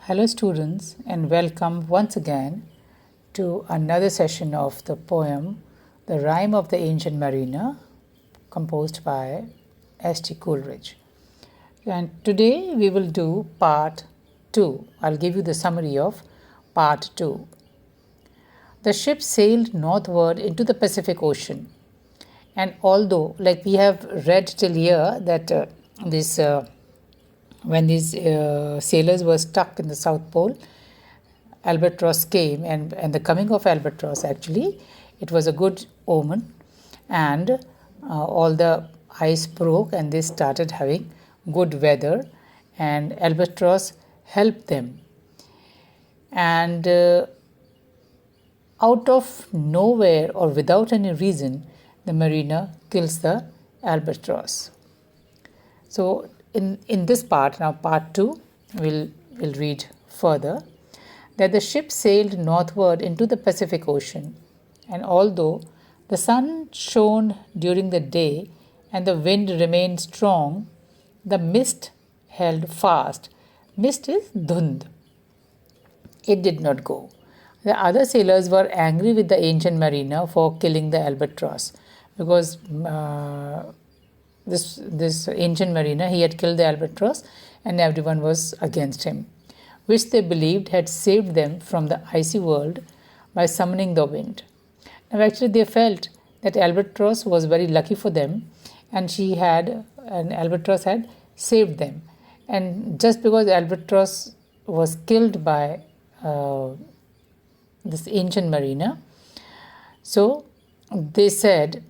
Hello students, and welcome once again to another session of the poem The Rime of the Ancient Mariner, composed by S.T. Coleridge. And today we will do part 2. I'll give you the summary of part 2. The ship sailed northward into the Pacific Ocean, and although like we have read till here that when these sailors were stuck in the South Pole, Albatross came, and the coming of Albatross, actually, it was a good omen, and all the ice broke and they started having good weather, and Albatross helped them. And out of nowhere or without any reason, the mariner kills the albatross. So in this part, now part 2, we'll read further that the ship sailed northward into the Pacific Ocean, and although the sun shone during the day and the wind remained strong, the mist held fast. Mist is dhund. It did not go. The other sailors were angry with the ancient mariner for killing the albatross, because this ancient mariner, he had killed the albatross, and everyone was against him, which they believed had saved them from the icy world by summoning the wind. Now actually they felt that albatross was very lucky for them, and albatross had saved them. And just because albatross was killed by this ancient mariner, so they said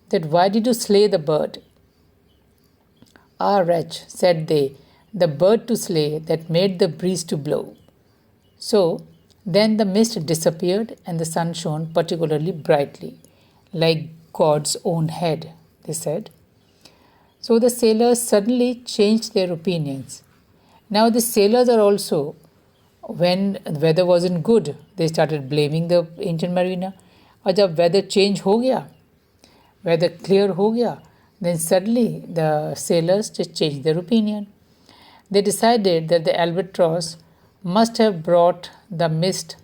that, "Why did you slay the bird?" "Ah, wretch," said they, "the bird to slay that made the breeze to blow." So then the mist disappeared and the sun shone particularly brightly, like God's own head, they said. So the sailors suddenly changed their opinions. Now the sailors are also, when the weather wasn't good, they started blaming the ancient mariner. और जब weather change हो गया, weather clear हो गया, then suddenly the sailors just changed their opinion. They decided that the albatross must have brought the mist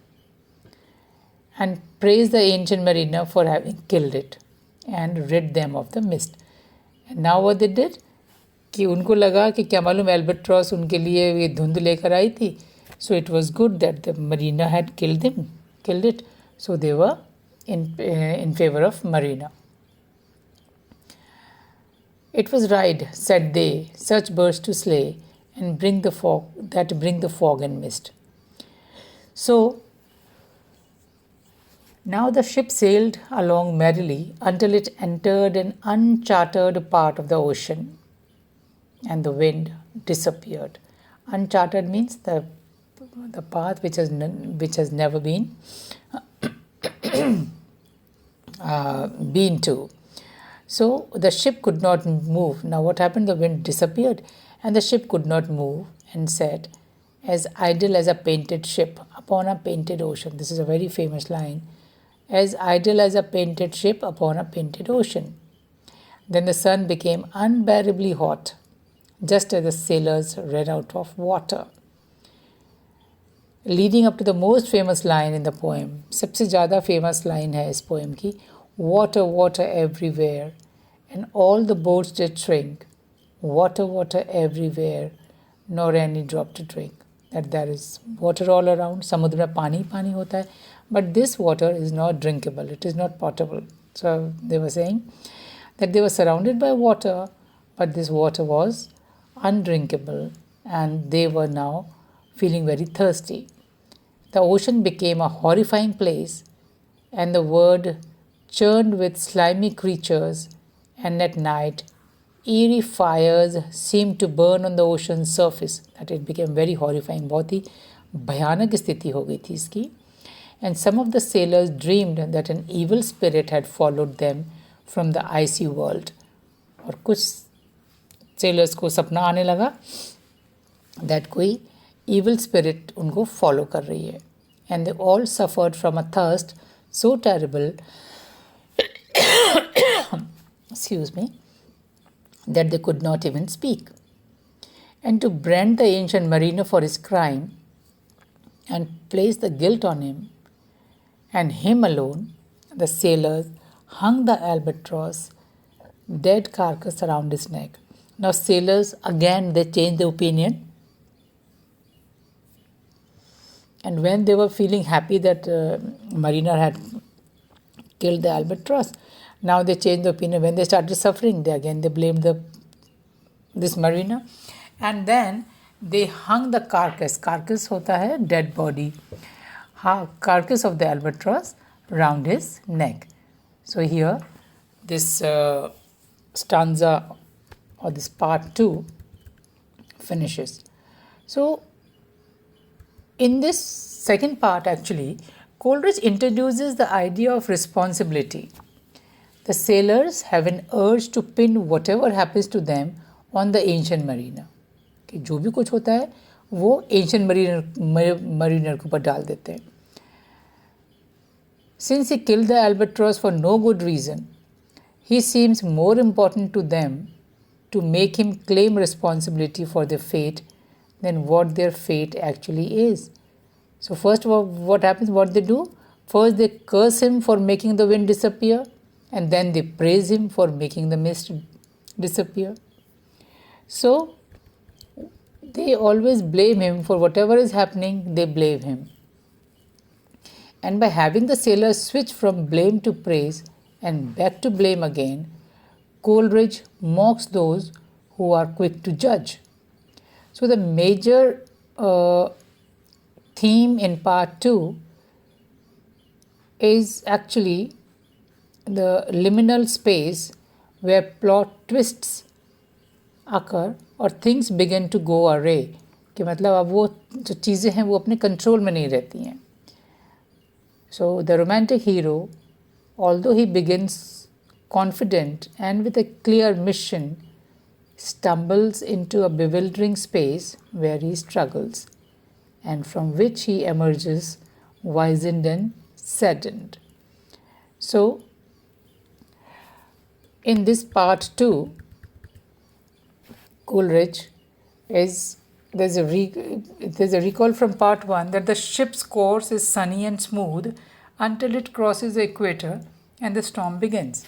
and praised the ancient mariner for having killed it and rid them of the mist. And now what they did, कि उनको लगा कि क्या मालूम albatross उनके लिए ये धुंध लेकर आई थी. So it was good that the mariner had killed it. So they were in favor of mariner. "It was right," said they, "such birds to slay and bring the fog and mist." So now the ship sailed along merrily until it entered an uncharted part of the ocean, and the wind disappeared. Uncharted means the path which has never been been to. So the ship could not move. Now what happened? The wind disappeared and the ship could not move, and sat as idle as a painted ship upon a painted ocean. This is a very famous line. As idle as a painted ship upon a painted ocean. Then the sun became unbearably hot, just as the sailors ran out of water. Leading up to the most famous line in the poem, सबसे ज़्यादा famous line है इस poem की, "Water, water everywhere, and all the boats did shrink. Water, water everywhere, nor any drop to drink." That there is water all around. समुद्र में पानी पानी होता है, but this water is not drinkable. It is not potable. So they were saying that they were surrounded by water, but this water was undrinkable, and they were now feeling very thirsty. The ocean became a horrifying place, and the world churned with slimy creatures, and at night eerie fires seemed to burn on the ocean's surface. That it became very horrifying. बहुत ही भयानक स्थिति हो गई थी इसकी. And some of the sailors dreamed that an evil spirit had followed them from the icy world. और कुछ sailors को सपना आने लगा that कोई evil spirit उनको follow कर रही है. And they all suffered from a thirst so terrible that they could not even speak. And to brand the ancient mariner for his crime, and placed the guilt on him, and him alone, the sailors hung the albatross dead carcass around his neck. Now sailors again they changed their opinion, and when they were feeling happy that mariner had killed the albatross, now they changed the opinion. When they started suffering, they blamed this mariner, and then they hung the carcass. Carcass होता है dead body. Carcass of the albatross round his neck. So here, this stanza or this part 2 finishes. So in this second part, actually, Coleridge introduces the idea of responsibility. The sailors have an urge to pin whatever happens to them on the ancient mariner. कि जो भी कुछ होता है वो ancient mariner के ऊपर डाल देते हैं. Since he killed the albatross for no good reason, he seems more important to them to make him claim responsibility for their fate than what their fate actually is. So first of all, what happens? What they do? First they curse him for making the wind disappear, and then they praise him for making the mist disappear. So they always blame him for whatever is happening, they blame him. And by having the sailors switch from blame to praise and back to blame again, Coleridge mocks those who are quick to judge. So the major theme in part 2 is actually the liminal space where plot twists occur or things begin to go awry. कि मतलब अब वो जो चीज़ें हैं वो अपने control में नहीं रहती हैं. So the romantic hero, although he begins confident and with a clear mission, stumbles into a bewildering space where he struggles, and from which he emerges wizened and saddened. So, in this part 2, Coleridge there's a recall from part 1 that the ship's course is sunny and smooth until it crosses the equator and the storm begins.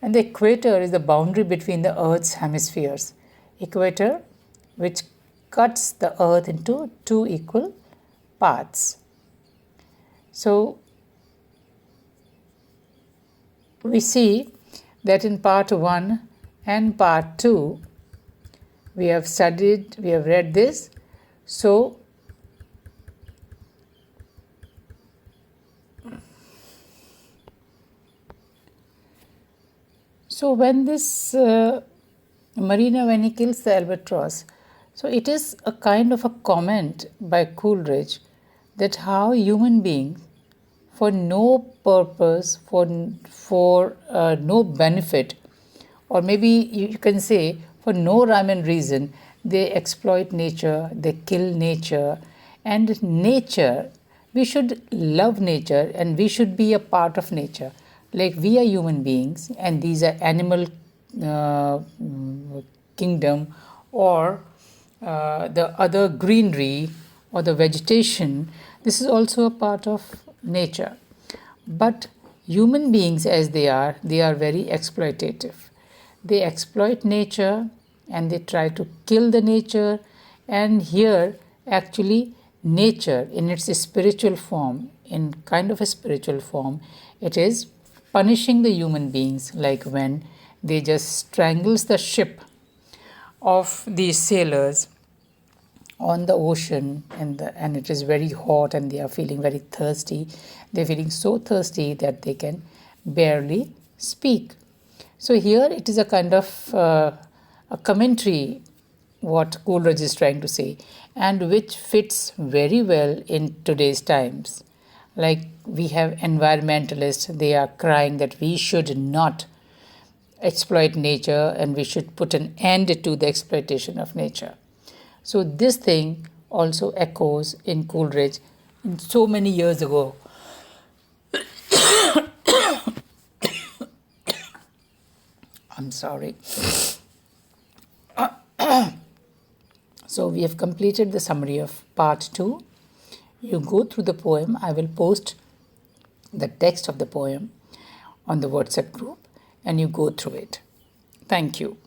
And the equator is the boundary between the Earth's hemispheres. Equator, which cuts the Earth into two equal parts. So, we see that in part 1 and part 2, we have read this. So, when this mariner, when he kills the albatross, so it is a kind of a comment by Coleridge that how human beings, for no purpose, for no benefit, or maybe you can say for no rhyme and reason, they exploit nature, they kill nature, and nature, we should love nature and we should be a part of nature. Like we are human beings and these are animal kingdom or the other greenery or the vegetation, this is also a part of nature. But human beings as they are very exploitative. They exploit nature and they try to kill the nature, and here actually nature in its spiritual form, in kind of a spiritual form, it is punishing the human beings, like when they just strangles the ship of these sailors on the ocean, and it is very hot and they are feeling very thirsty. They're feeling so thirsty that they can barely speak. So here it is a kind of a commentary what Coleridge is trying to say, and which fits very well in today's times. Like we have environmentalists, they are crying that we should not exploit nature and we should put an end to the exploitation of nature. So this thing also echoes in Coleridge in so many years ago. I'm sorry. So we have completed the summary of part 2, You go through the poem. I will post the text of the poem on the WhatsApp group and you go through it. Thank you.